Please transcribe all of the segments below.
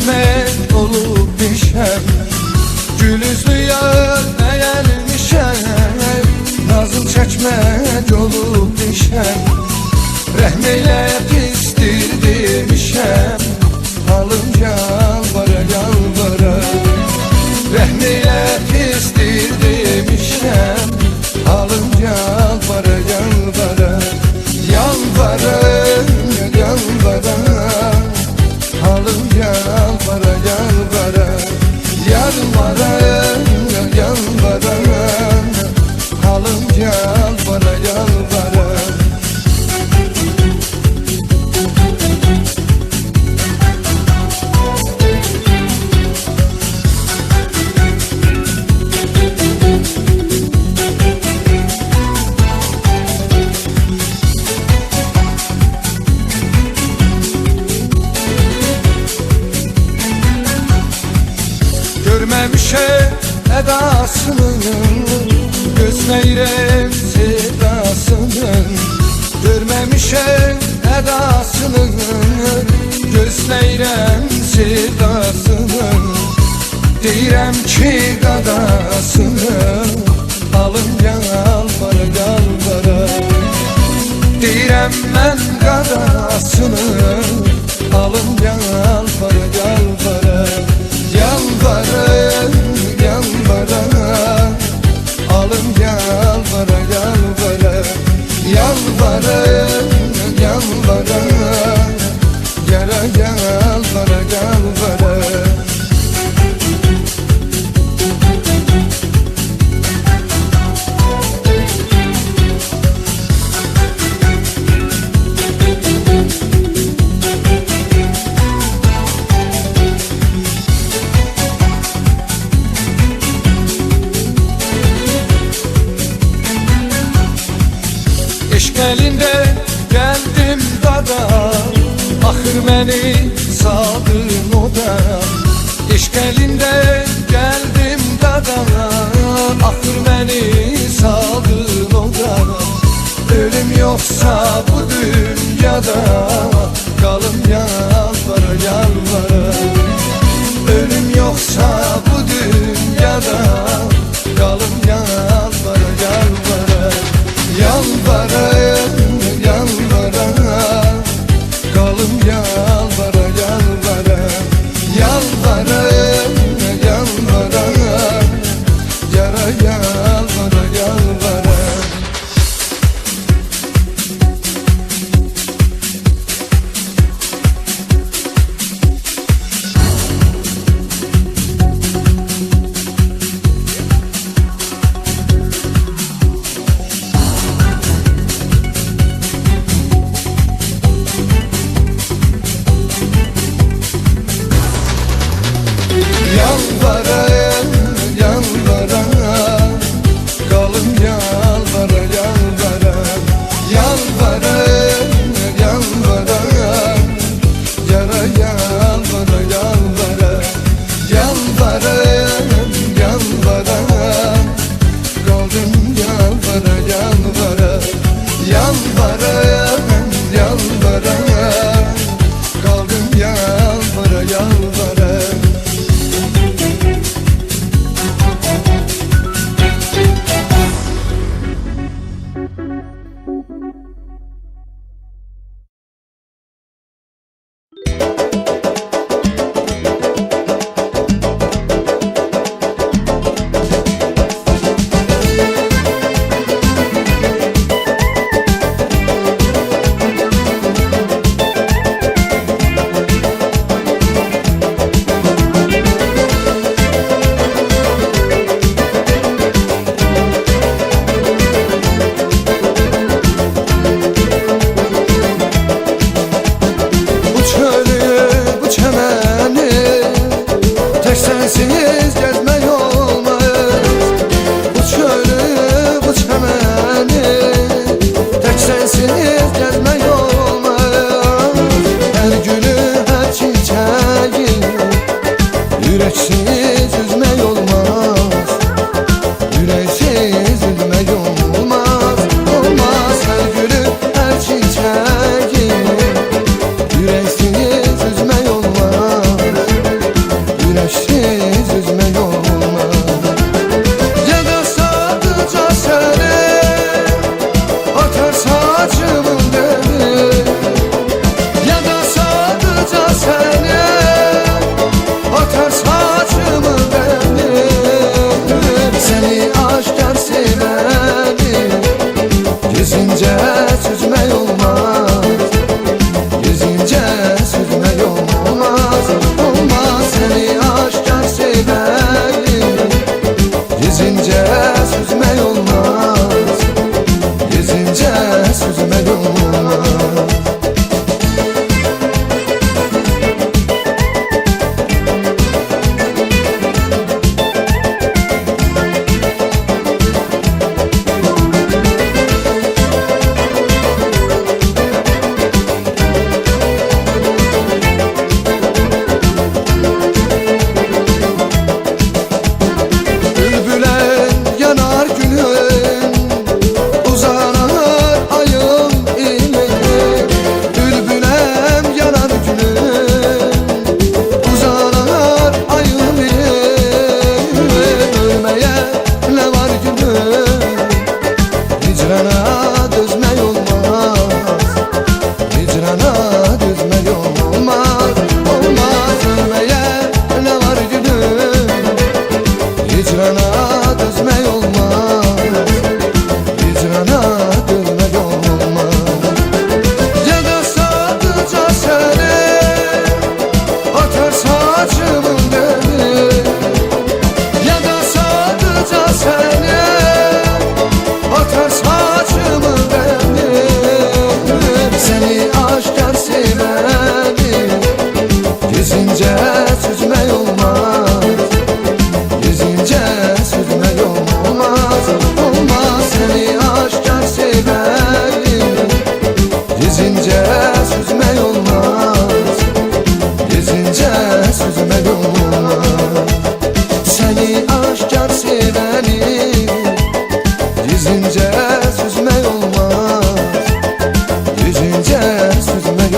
çekmek olup düşem, gül üzlü yar eğelmişem, nazıl çekmek olup düşem, rəhmeyle pistir demişem, halım yalvara yalvara, rəhmeyle pistir demişem, halım yalvara yalvara, yalvara yalvara, halım yalvara yalvara, yalvara yalvara, halım yalvara yalvara. Görmemişem edasını, gözleyirem sedasını. Görmemişem edasını, gözleyirem sedasını. Deyirəm ki qadasını, alım yalvara yalvara. Deyirəm mən qadasını, alım yalvara yalvara. Yalvara yalvara, alım yalvara yalvara, yalvara yalvara, yara yalvara yalvara. Eşq elinde geldim dada, axır məni saldın oda. Eşq elinde geldim dada, axır məni saldın oda. Ölüm yoksa bu dünyada, qalım yalvara yalvara. Ölüm yoksa bu dünyada, qalım yalvara yalvara. Yalvara yalvara, qalım yalvara yalvara. Yalvara yalvara, yara yalvara yalvara. Yalvara yalvara, qalım yalvara yalvara. Yalvara yalvara, yara yalvara yalvara. Yalvara yalvara, qalım yalvara yalvara. Yalvara yalvara, qalım yalvara yalvara. Sensiz gezmek olmaz, bu çölü bu çemeni, tek sensiz gezmek olmaz. Her gülü her çiçeği, yüreksiz üzmek olmaz, yüreksiz üzmek olmaz, olmaz. Her gülü her çiçeği, yüreksiz üzmek olmaz. seni aşkar seveni gizlince süzmek olmaz, gizlince süzmek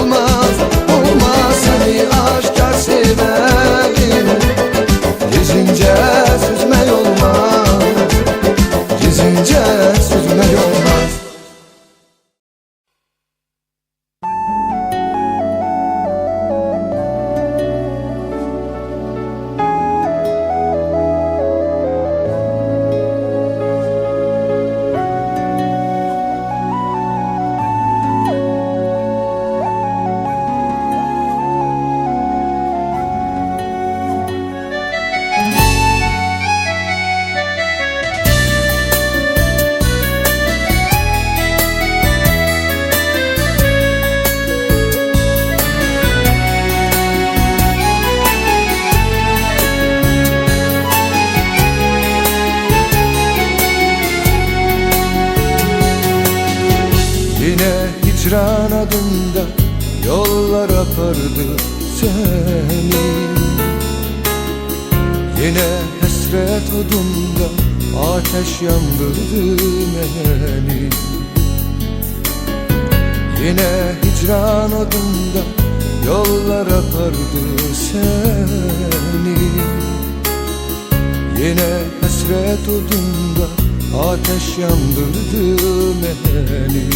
olmaz. Olmaz seni aşkar seveni gizlince süzmek olmaz, gizlince süzmek olmaz. Yine hicran adında yollar apardı seni, yine hasret odunda ateş yandırdı beni. Yine hicran adında yollar apardı seni, yine hasret odunda ateş yandırdı beni.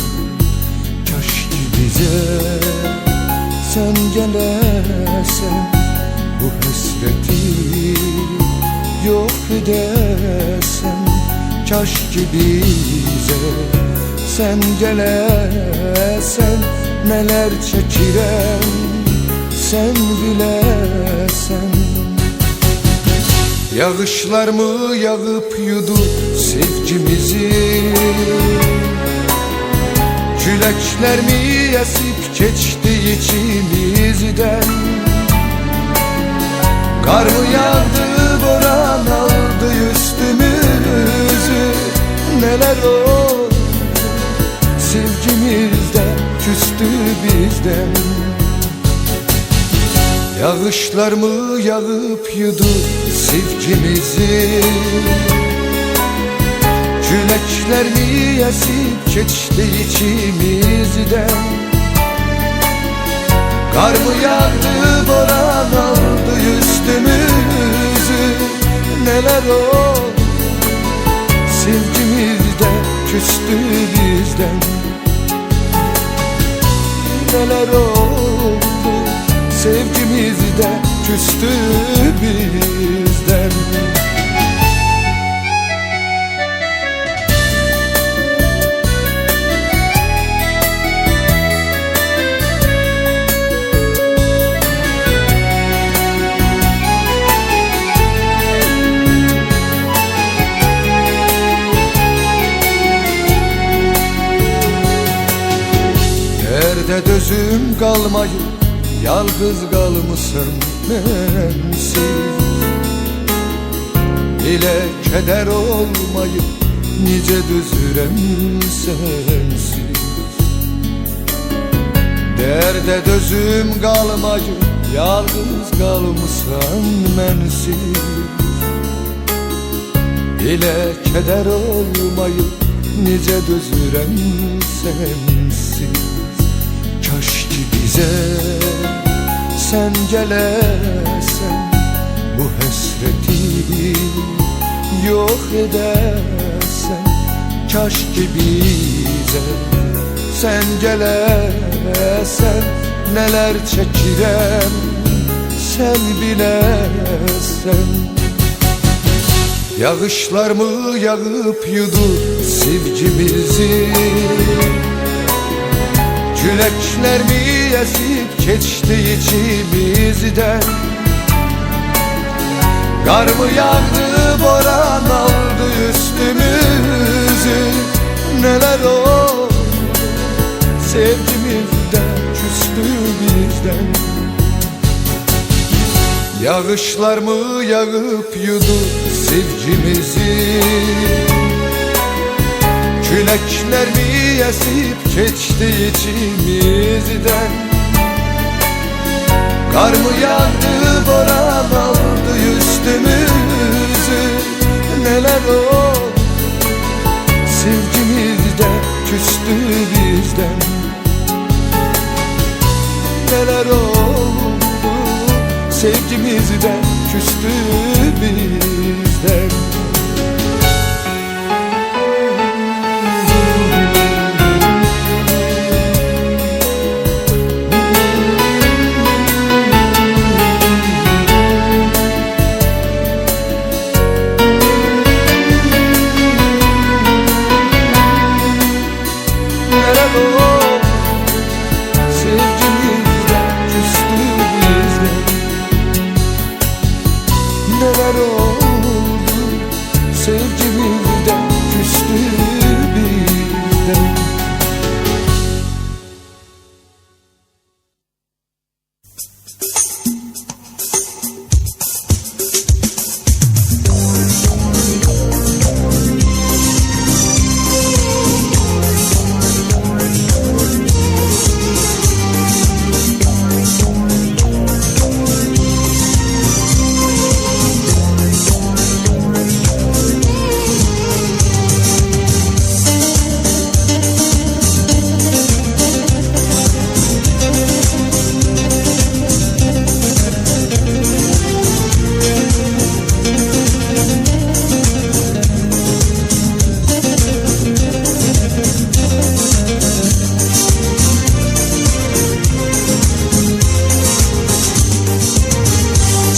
Kaşki bize sen gelesen, bu hasreti yok edesen. Kaşki bize sen gelesen, neler çekirem sen bilesen. Yağışlar mı yağıp yudu sevgimizi, Külekler mi esip geçti içimizden? Kar mı yağdı, boran aldı üstümüzü? Neler oldu, sevgimizde küstü bizden. Yağışlar mı yağıp yudu sevgimizi, Külekler mi esip geçti içimizden? Kar mı yağdı, boran aldı üstümüzü? Neler oldu, sevgimizde küstü bizden. Neler oldu, sevgimizde küstü bizden. Derde dözüm kalmayıp yalnız kalmışım bensiz. Ile keder olmayıp nice düzürem sensiz. Derde dözüm kalmayıp yalnız kalmışam bensiz. Ile keder olmayıp nice düzürem sensiz. Kaşki bize sen gelesen, bu hasreti yok edersen. Kaşki bize sen gelesen, neler çekirem sen bilesen. Yağışlar mı yağıp yudu sevgimizi, Külekler mi esip geçti içimizden? Kar mı yağdı, boran aldı üstümüzü? Neler oldu, sevgimizden küstü bizden. Yağışlar mı yağıp yudu sevgimizi, Külekler mi esip geçti içimizden? Kar mı yağdı, boran aldı üstümüzü? Neler oldu sevgimizde, küstü bizden. Neler oldu sevgimizde, küstü bizden. Neler oldu sevgimizde, küstü bizden.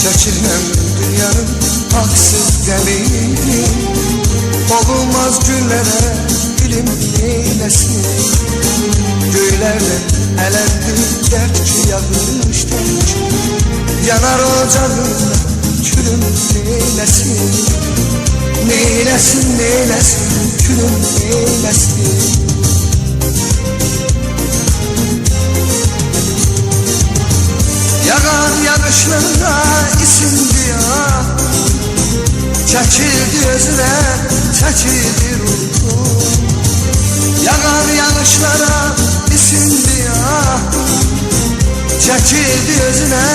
Çekilmem dünyanın haksız delili, olmaz günlere gülüm neylesin. Göğlerle elendi dert ki yağış dert, yanar ocağında külüm neylesin. Neylesin neylesin külüm neylesin. Yağan yağışlarına isindi ya, çekildi özüne, çekildi ruhum. Yağan yağışlara isindi ya, çekildi özüne,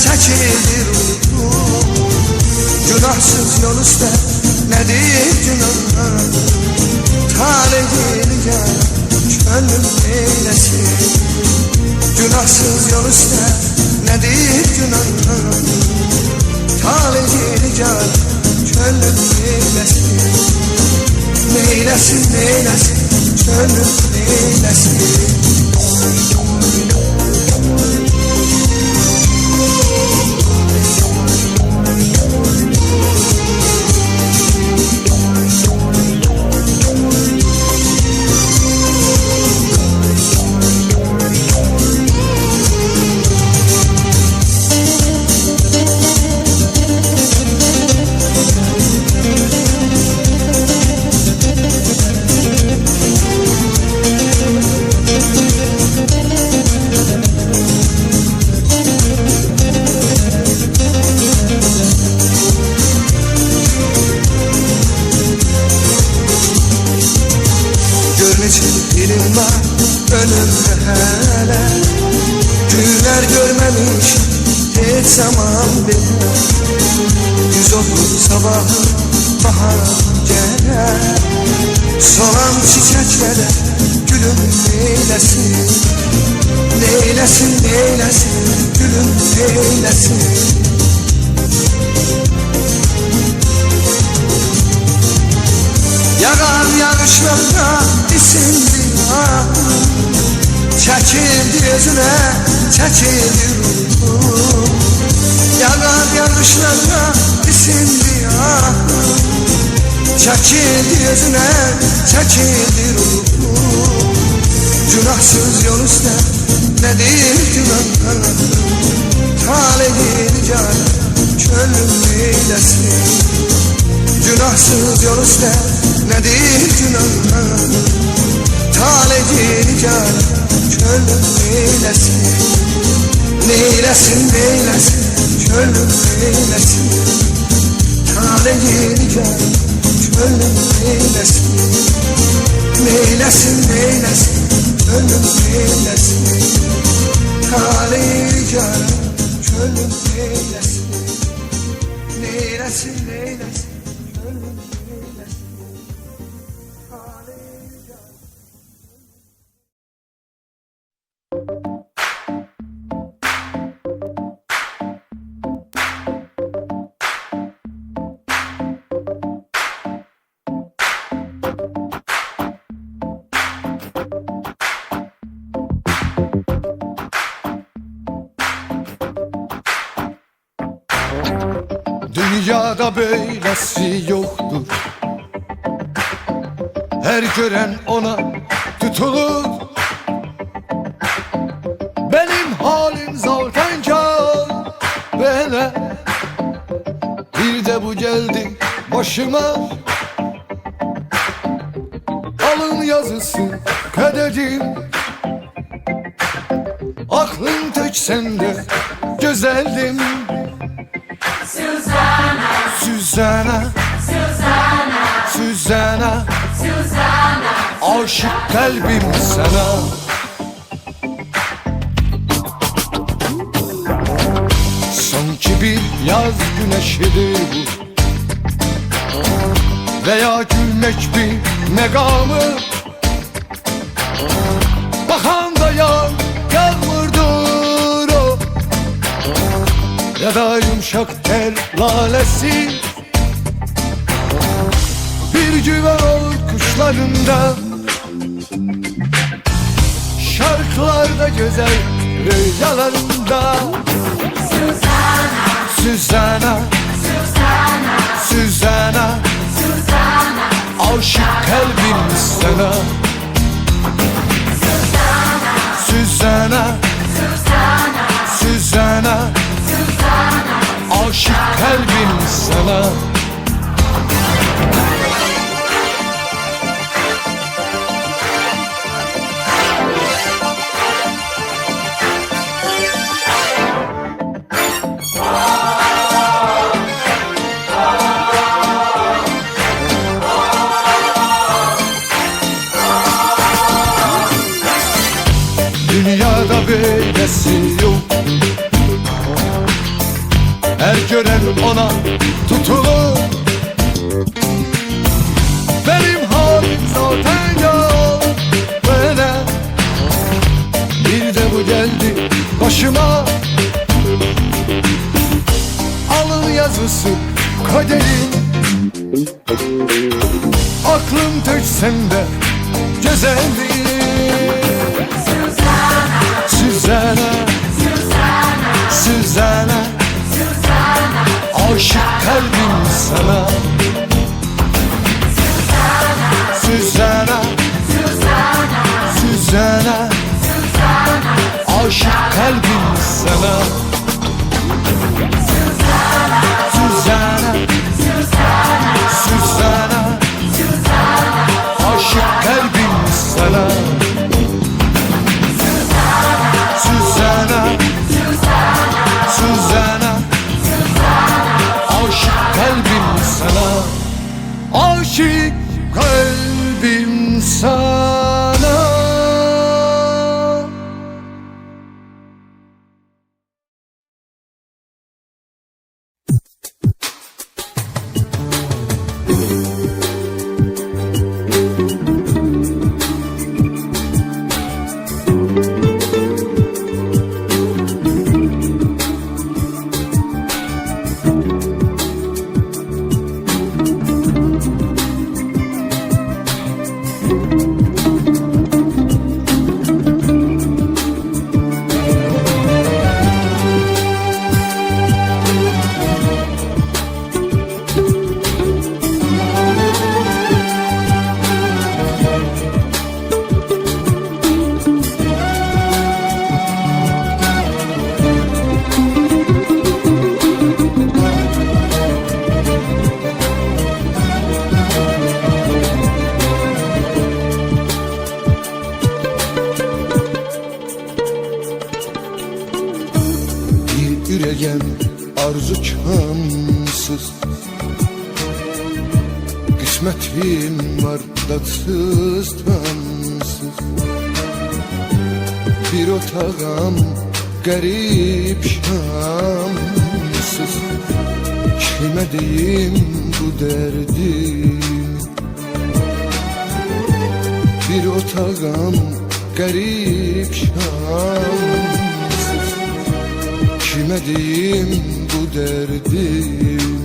çekildi ruhum. Günahsız yol üstte nedir günah, talihlice gönlüm neylesin. Günahsız yol üstte nedir günah, talihli can gönlüm neylesin. Neylesin neylesin gönlüm neylesin. Dilim var önümde hele, günler görmemiş hiç zaman bile. 130 sabahı bahar gelir, solan çiçeklere gülüm neylesin. Neylesin neylesin gülüm neylesin. Yağan yağışlarına isindi ya, çekildi özüne, çekildi ruhum. Yağan yağışlarına isindi ya, çekildi özüne, çekildi ruhum. Günahsız yol üstte nedir günah, talihli can gönlüm neylesin. Günahsız yol üstte nedir günah, talihli can gönlüm neylesin. Neylesin neylesin gönlüm neylesin. Talihli can gönlüm neylesin. Neylesin neylesin gönlüm neylesin. Talihli can gönlüm neylesin. Neylesin neylesin gönlüm neylesin. Dünyada böylesi yoktur. Her gören ona tutulur. Benim halim zaten kâr bana. Bir de bu geldi başıma. Alın yazısı kaderim. Aklım tek sende güzeldim. Suzana, Suzana, aşık kalbim sana. Sanki bir yaz güneşidir bu, veya gülmek bir megamı. Bakan da yağmurdur o, ya da yumuşak tel lalesi. Bir güven ol kuşlarında, şarkılarda güzel rüyalarında. Suzana, Suzana, Suzana, Suzana, aşık kalbim sana. Suzana, Suzana, Suzana, aşık kalbim sana. Dünyada böylesi yok. Her gören ona tutulur. Benim halim zaten yok böyle. Bir de bu geldi başıma. Alın yazısı kaderim. Aklım tek sende güzeldi. Suzana, Suzana, aşık kalbim sana. Suzana, Suzana, aşık kalbim sana. Suzana, Suzana, aşık kalbim sana. Suzana, Suzana, aşık kalbim sana. Aşık kalbim sana. Yüreğim arzu kansız, kısmetim var tatsız tansız. Bir otağım garip şansız, kime diyeyim bu derdimi? garip şansız. Kime diyeyim bu derdim?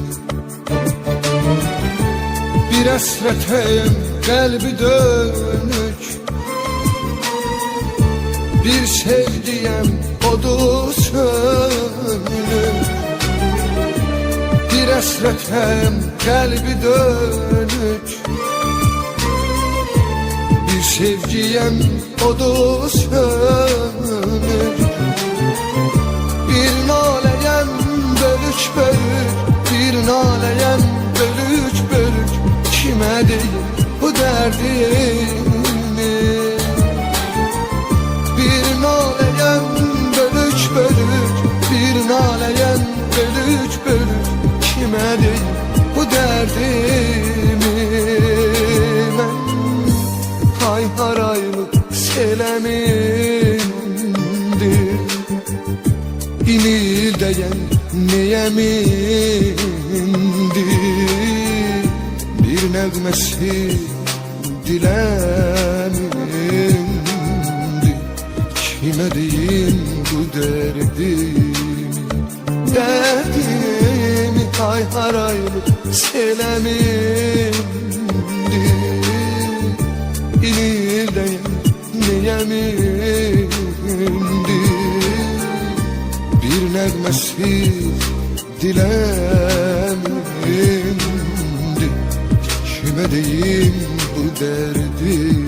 Bir esreteyim kalbi dönük, bir sevdiyem odu sönük. Bir esreteyim kalbi dönük, bir sevdiyem odu sönük. Bir naleyem bölük bölük, bir naleyem bölük bölük. Kime diyeyim bu derdimi? Bir naleyem bölük bölük, bir naleyem bölük bölük. Kime diyeyim bu derdimi? Ben hay haraylık selemindir, İnildeyen niyemindir. Bir nəğməsi diləmindir. Kimə deyim bu dərdimi? Dərdimi hay haraylı selemindir, İnildəyən niyemindir. Bir nəğməsi diləmindir. Kime diyeyim bu derdim?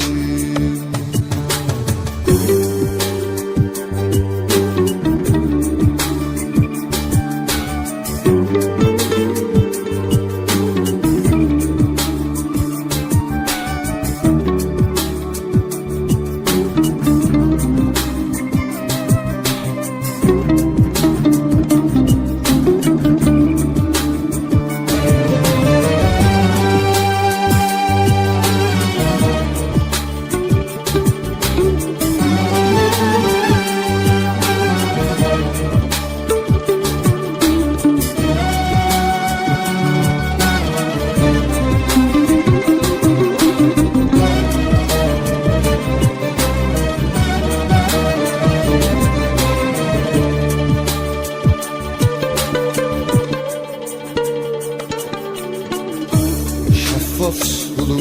Şeffaf sulu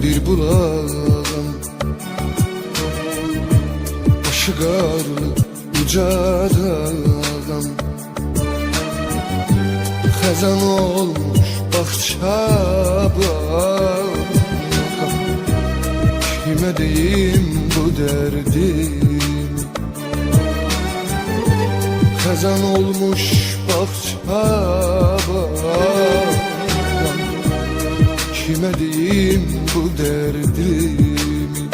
bir bulağım, başı qarlı uca dağım. Xəzan olmuş bağça bağım. Kime deyim bu derdim? Xəzan olmuş bağça bağım. Kime diyeyim bu derdimi?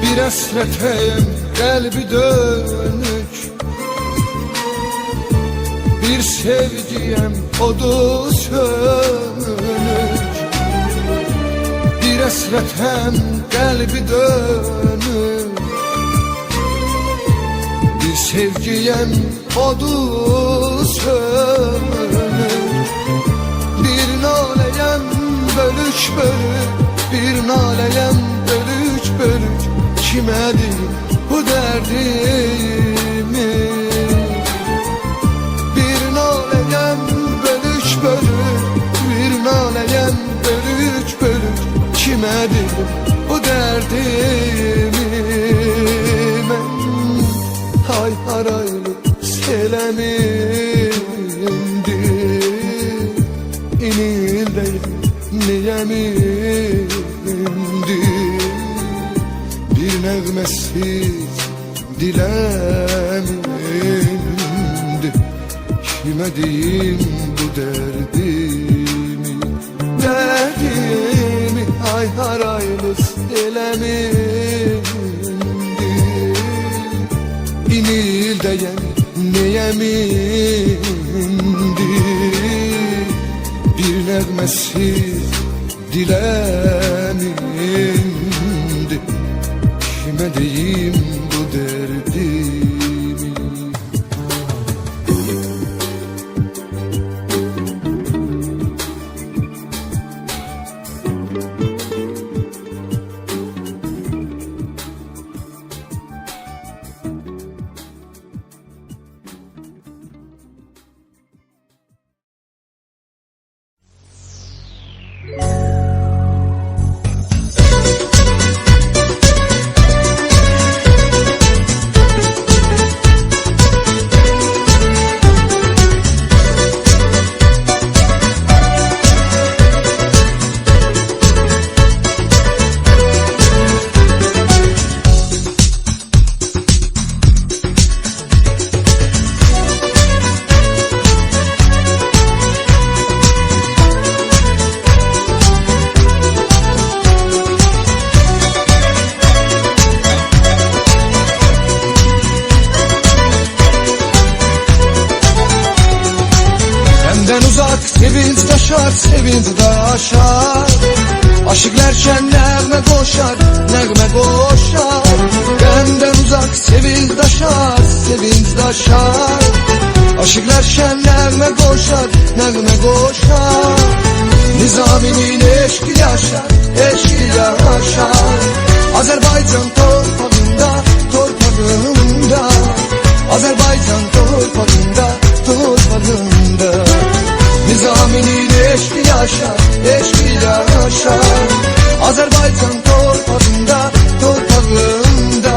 Bir esreteyim kalbi dönük, bir sevdiyem odu sönük. Bir esretem kalbi dönük, bir sevdiyem odu sönük. Bir naleyem bölük bölük, bir naleyem bölük bölük. Kime diyeyim bu derdimi? Bir naleyem bölük bölük, bir naleyem bölük bölük. Kime diyeyim bu derdimi? Ben hay haraylı selemindir, İnildəyən niyemindir. Bir nəğməsiz diləmindir. Kime diyeyim bu derdimi? Derdimi ay haraylız elemindir, İnildəyən niyemindir. Bir nəğməsiz diləmindir. Kime deyim bu derdimi? sevinç daşar, sevinç daşar. Aşıklarken nəğmə qoşar, nəğmə qoşar. Qəmdən uzaq sevinç daşar, sevinç daşar. Aşıklarken nəğmə qoşar, nəğmə qoşar. Nizaminin eşki yaşar, eşki yaşar. Azerbaycan torpağında, torpağında. Azerbaycan torpağında, torpağında. Nizaminin eşki yaşar, eşki yaşar. Azerbaycan torpağında, torpağında.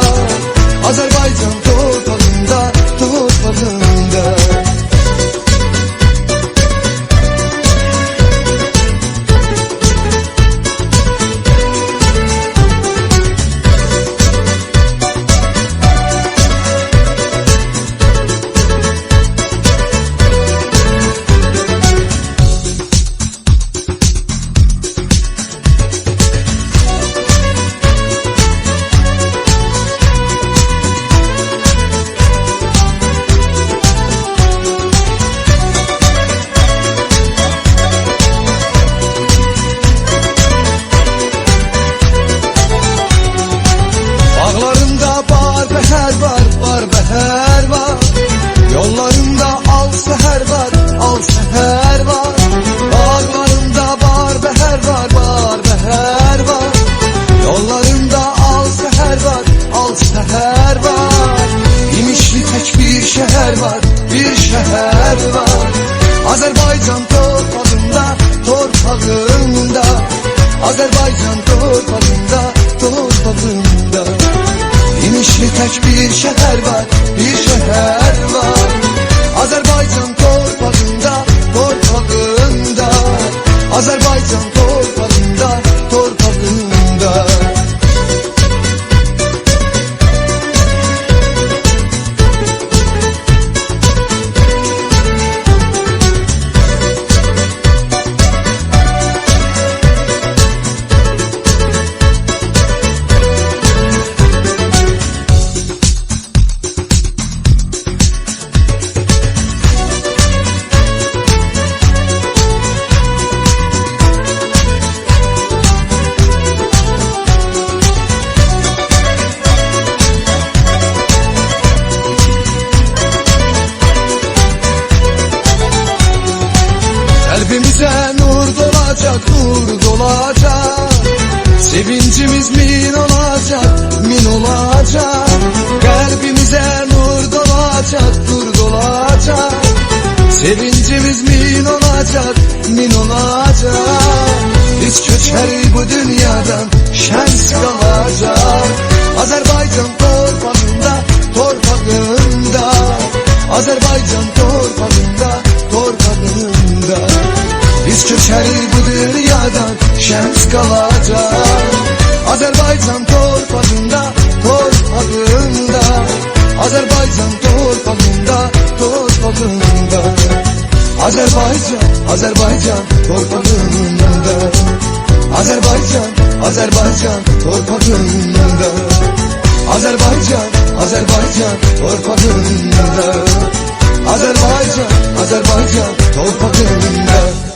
Azerbaycan torpağında, torpağında. Yollarında al seher var, al seher var. Bağlarında bar beher var, bar beher var. Yollarında al seher var, al seher var. İmişli tek bir şehir var, bir şehir var. Azerbaycan torpağında, torpağında. Azerbaycan torpağında, torpağında. İmişli tek bir şehir var, bir şehir var. Azerbaycan torpağında, torpağında. Azerbaycan torpağında, torpağında. Kalbimize nur dolacak, nur dolacak. Sevincimiz min olacak, min olacak. Kalbimize nur dolacak, nur dolacak. Sevincimiz min olacak, min olacak. Biz köçeri bu dünyadan şans kalacak. Azerbaycan torpağında, torpağında. Azerbaycan torpağında, torpağında. Biz köçeri bu dünyadan şans kalacak. Azerbaycan torpağında, torpağında. Azerbaycan torpağında, torpağında. Azerbaycan, Azerbaycan torpağında. Azerbaycan, Azerbaycan torpağında. Azerbaycan, Azerbaycan torpağında. Azerbaycan, Azerbaycan torpağında.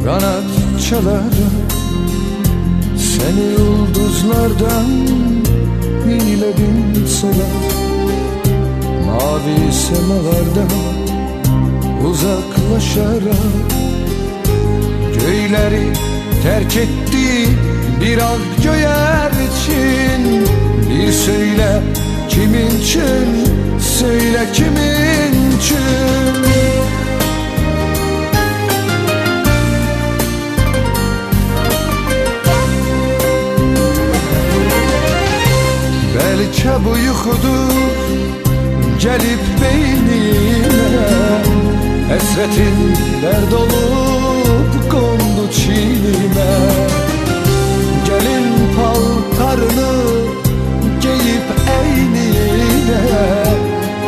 kanat çalarım. Seni yıldızlardan iyiledim sarar. Mavi semalardan uzaklaşarak terk etti bir ak göğerçin. Bir söyle kimin için, söyle kimin için? Belki bu yuxudur gelip beynime, hasretin dert olup kondu çiğnime. Gelin paltarını giyip eynine,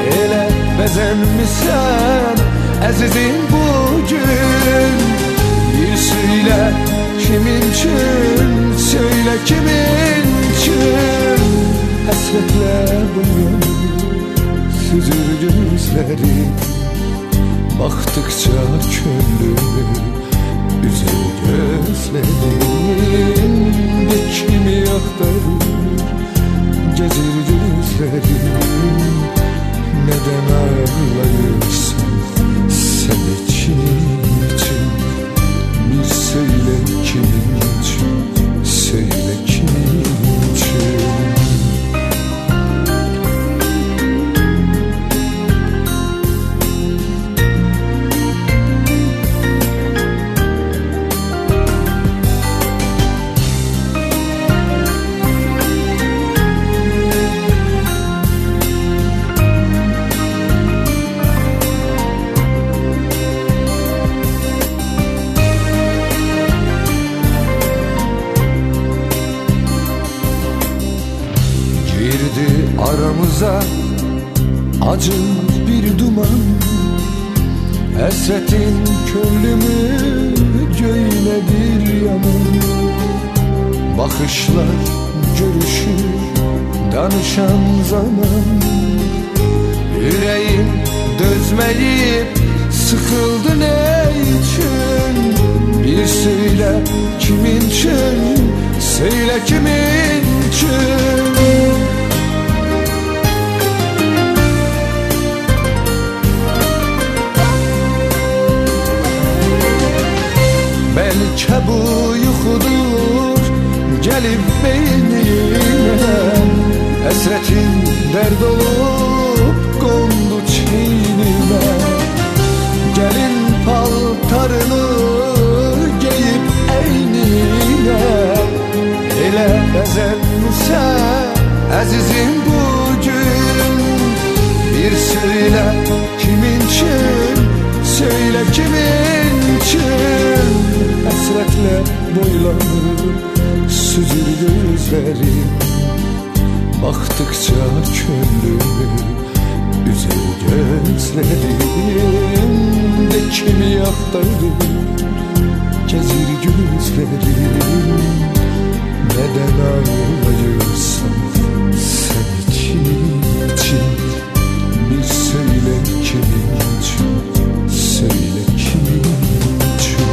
ele bezenmişsen azizim bugün. Bir söyle kimin için, söyle kimin için? Hasretle boyanır süzür gözlerim, baktıkça könlümü üzer gözlerim. Kimi aktarır gezir gözlerim, neden ağlayırsın sen için? Bir söyle kimin için, söyle kimin için? Aramıza acı bir duman, hasretin könlümü göğüne bir yaman. Bakışlar görüşür danışan zaman, yüreğim dözmeyip sıkıldı ne için? Bir söyle kimin için, söyle kimin için? Belki bu yuxudur gelip beynime, hasretin dert olup kondu çiğnime. Gelin paltarını giyip eynine, ele bezenmişsen azizim bugün. Bir söyle kimin için, söyle kimin için? Hasretle boylanır süzür gözlerim, baktıkça könlümü üzer gözlerim. De kimi aktarır gezir gözlerim, neden ağlayırsın sen için? Bir söyle kimin için, söyle kimin için?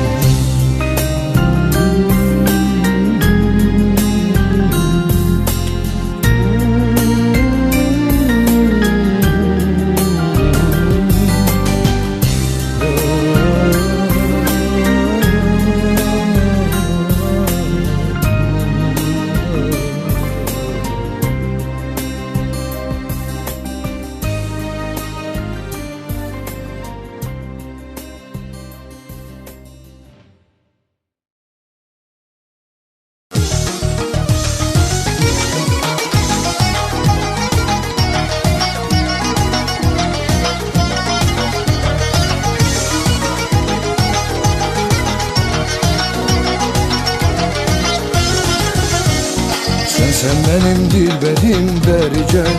Sen benim dilberim bergen,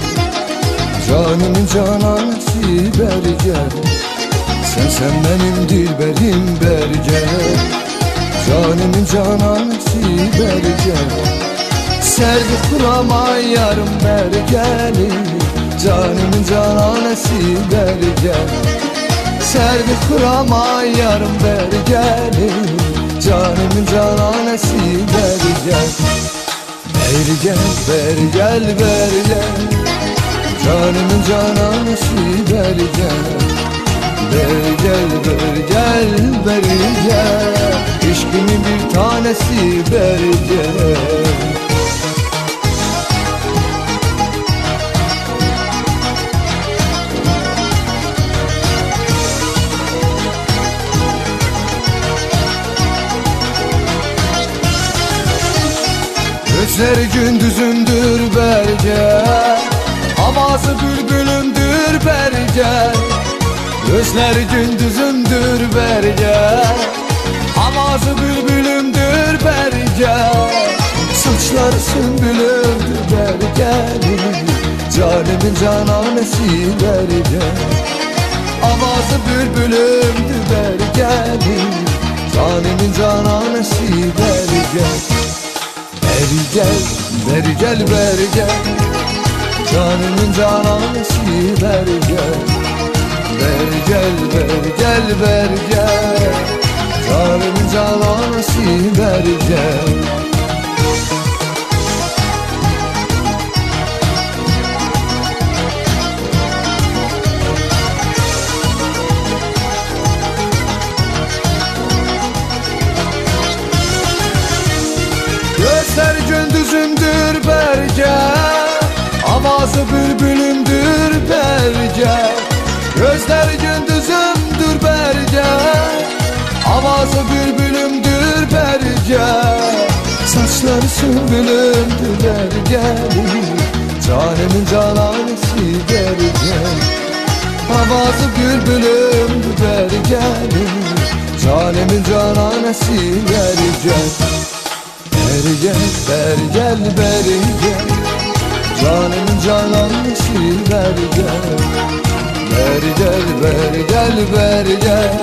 canımın cananesi bergen. Sen benim dilberim bergen, canımın cananesi bergen. Serdi kurama yarım bergeni, canımın cananesi bergen. Serdi kurama yarım bergeni, canımın cananesi bergen. Beri gel, beri gel, beri gel, canımın cananesi beri gel. Beri gel, beri gel, beri gel, İşkimin bir tane nasip verecek. Gözleri gündüzündür berce, havası bülbülündür berce. Gözleri gündüzündür berce, havası bülbülündür berce. Saçları sümbülündür berce, canimin cananesi berce. Havası bülbülündür berce, canimin cananesi berce. Beri gel, beri gel, beri gel, canımın cananesi beri gel. Beri gel, beri gel, beri gel, canımın cananesi beri gel. Gözler gündüzündür berce, havası bülbülündür berce. Gözler gündüzündür berce, havası bülbülündür berce. Saçları sümbülündür berce, canimin cananesi berce. Havası bülbülündür berce, canimin cananesi berce. Beri gel, beri gel, beri gel, canımın cananesi beri gel. Beri gel, beri gel, beri gel,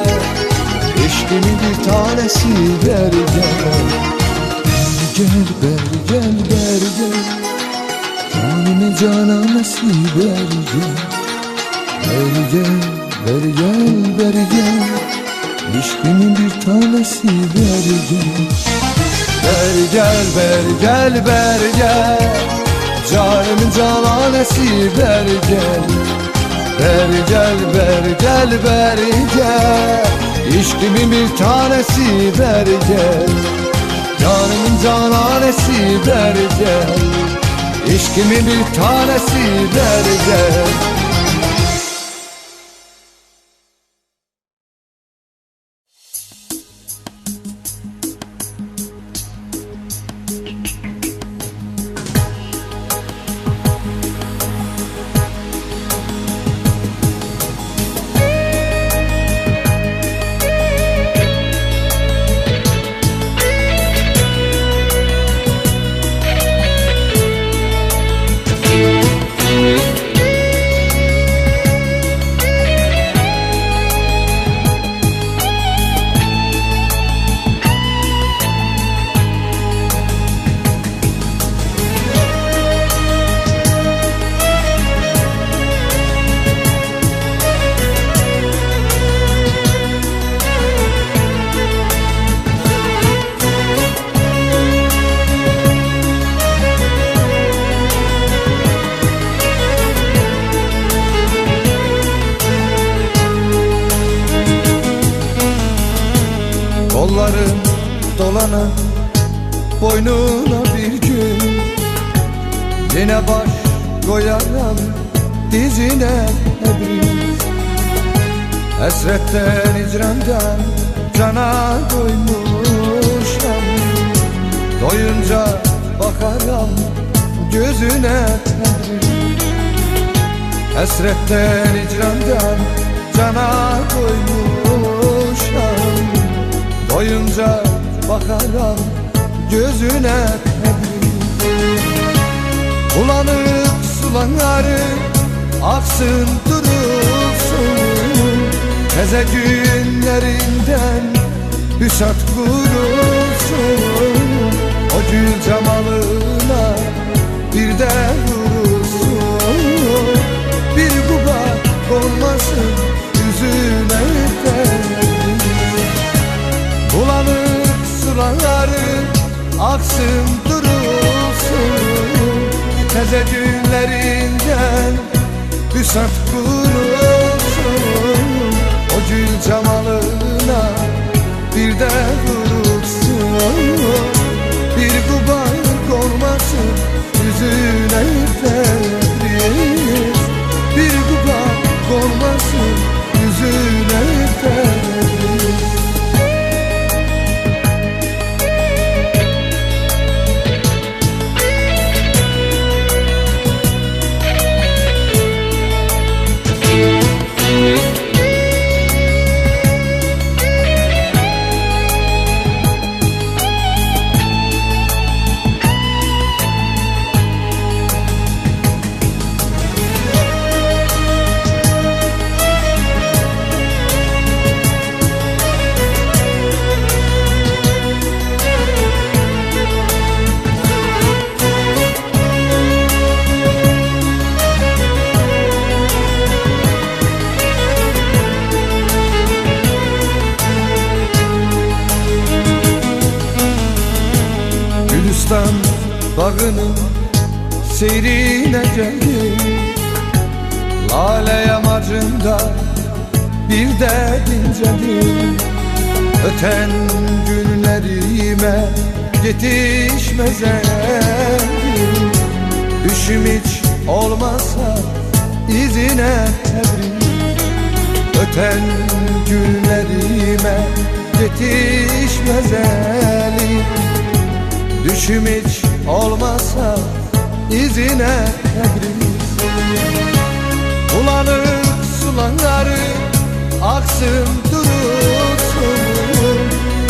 eşkimin bir tanesi beri gel. Beri gel, beri gel, beri gel, canımın cananesi beri gel. Beri gel, beri gel, beri gel, eşkimin bir tanesi beri gel. Beri gel, beri gel, beri gel, canımın cananesi beri gel. Beri gel, beri gel, beri gel, İşkimin bir tanesi beri gel. Canımın cananesi beri gel, İşkimin bir tanesi beri gel. Kolların dolanır boynuna bir gün, yine baş koyarım dizine ebrin. Hasretten hicrenden cana doymuşam, doyunca bakarım gözüne ebrin. Hasretten hicrenden cana doymuşam, doyunca bakarım gözüne ebrin. Bulanık sulanları aksın durulsun, teze günlerinden büsat kurulsun. O gül cemalına bir de vurulsun, bir kuba olmasın yüzüne de. Bulanık sulanları aksın durulsun, teze günlerinden büsat kurulsun. O gül cemalına bir de vurulsun, Bostan bağının seyrine geldim, lale yamacında bir de dincedim. Öten günlerime yetişmez elim, düşüm hiç olmasa izine tebrik. Öten günlerime yetişmez elim, düşüm hiç olmasa izine tebrik. Bulanık sulanları aksın durulsun,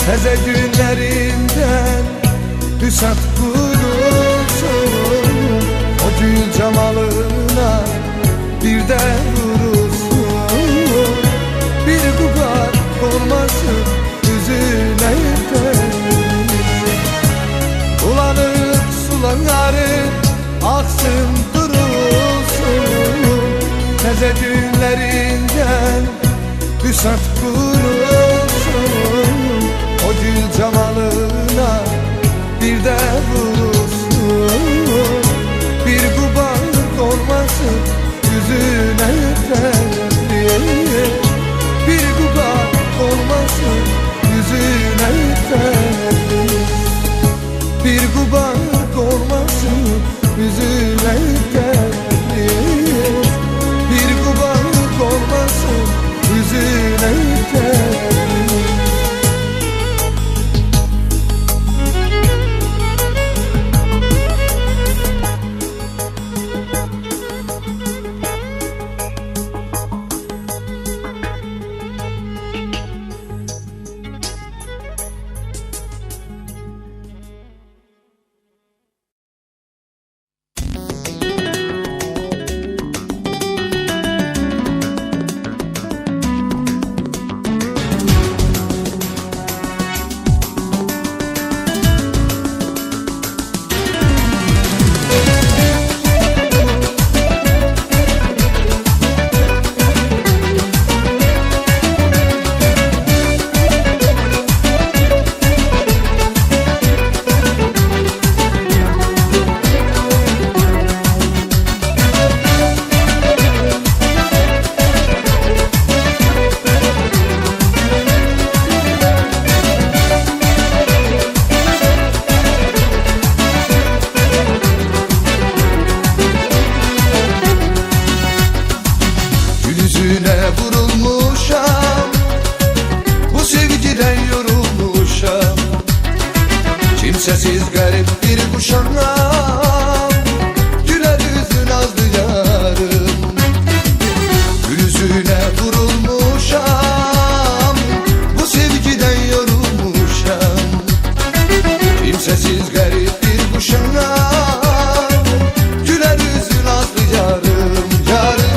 teze günlerinden hüsat kurulsun. O gül cemalına bir de vurulsun, bir gubar olmasın yüzüne temiz. Bulanık sulanları aksın durulsun, teze günlerinden hüsat kurulsun. O gül cemalına bir de vurulsun, bir gubar olmasın yüzüne temiz. Bir gubar olmasın yüzüne temiz. Bir gubar olmasın yüzüne temiz. Bir gubar olmasın yüzüne temiz. Yüzüne vurulmuşam, bu sevgiden yorulmuşam. Kimsesiz garip bir kuşam, güler yüzü nazlı yarım. Yüzüne vurulmuşam, bu sevgiden yorulmuşam. Kimsesiz garip bir kuşam, güler yüzü nazlı yarım, yarım.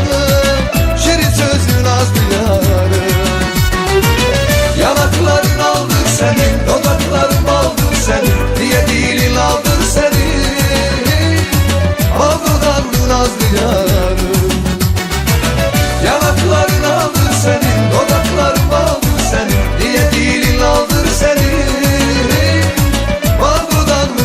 Yanakların aldır senin, dudakların baldır senin, diye dilin aldır senin, bal dudaklı nazlı yarım. Yanakların aldır senin, dudakların baldır senin, diye dilin aldır senin, bal dudaklı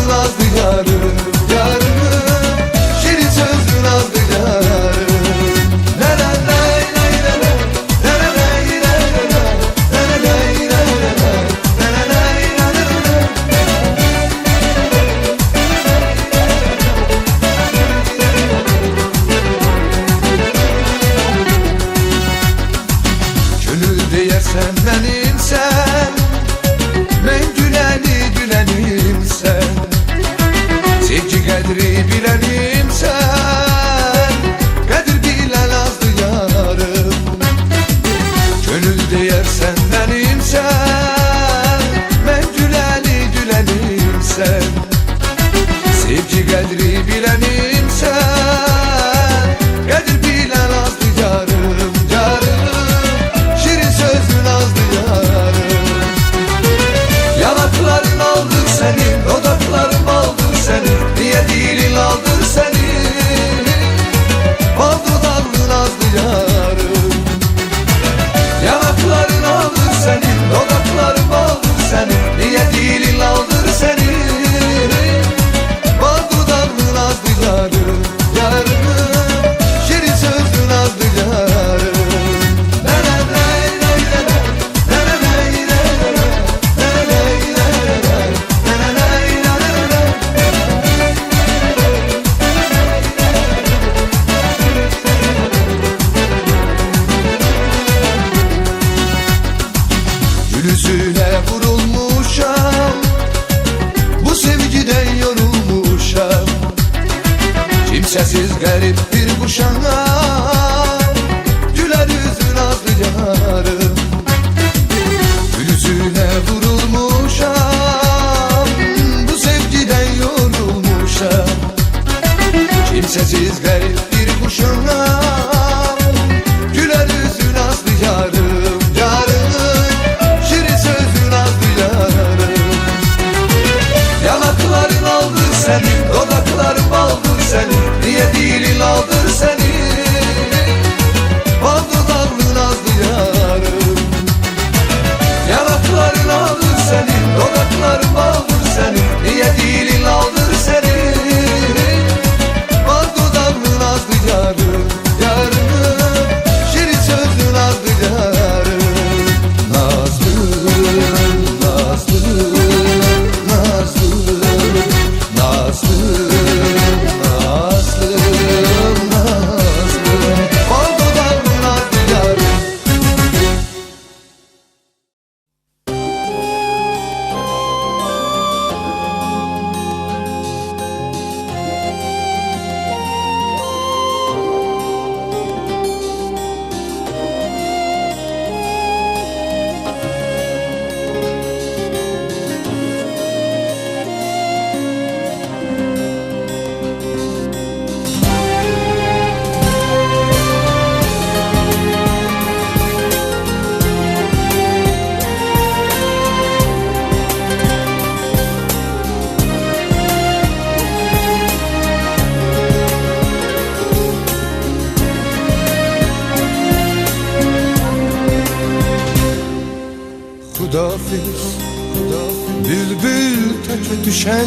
Bülbül teke düşen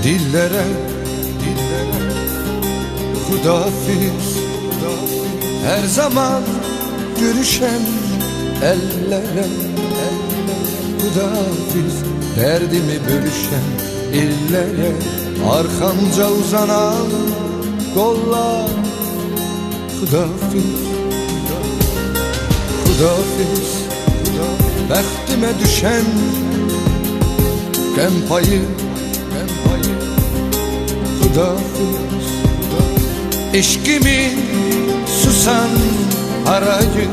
dillere, Hudafiz, her zaman görüşen ellere, Hudafiz, derdimi bölüşen illere, arkamca uzanan kollar, Hudafiz, Hudafiz, bəxtimə düşən qəm payı, Hudafiz, eşkimi susan arayı,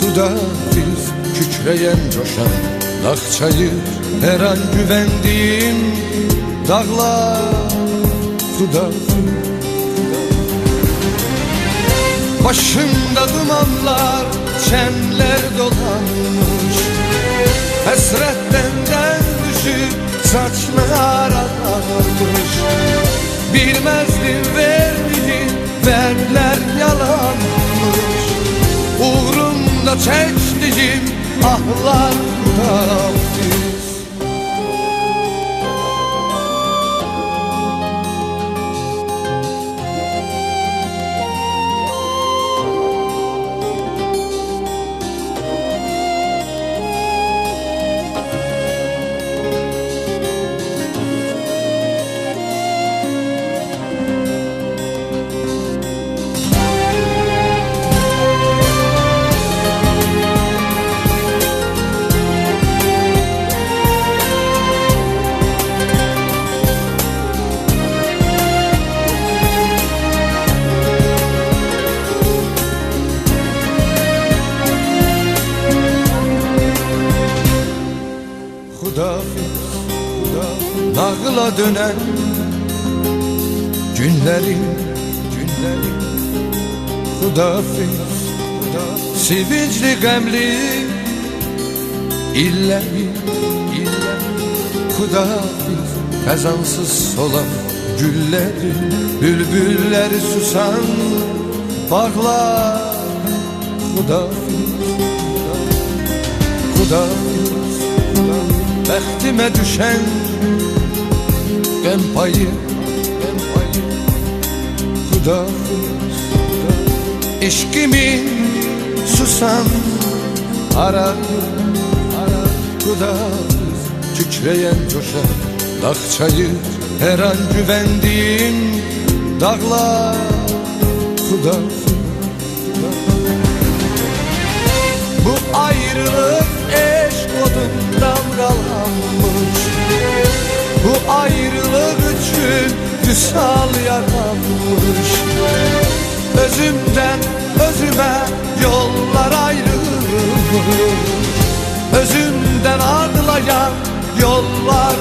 Hudafiz, kükreyen coşan dağçayı, her an güvendiğim dağlar, Hudafiz. Başımda dumanlar, çenler dolanmış, hasretten düşüp saçlar ağarmış. Bilmezdim verdiğin verdiler yalanmış, uğrumda çektiğim ahlar Hudafiz. Nağıla dönen günlerim, Hudafiz, sevincli qəmli illerim, Hudafiz, kazansız solan güllerim, bülbülleri susan bağlar, Hudafiz, Hudafiz, bəxtimə düşən qəm payı, Hudafiz, eşkimi susan arayı, Hudafiz, kükreyen coşan dağçayı, her an güvendiğim dağlar, Hudafiz. Bu ayrılık eşk odundan kalanmış, bu ayrılık için vüsal yaranmış. Özümden özüme yollar ayrılmış, özümden ağlayan yollar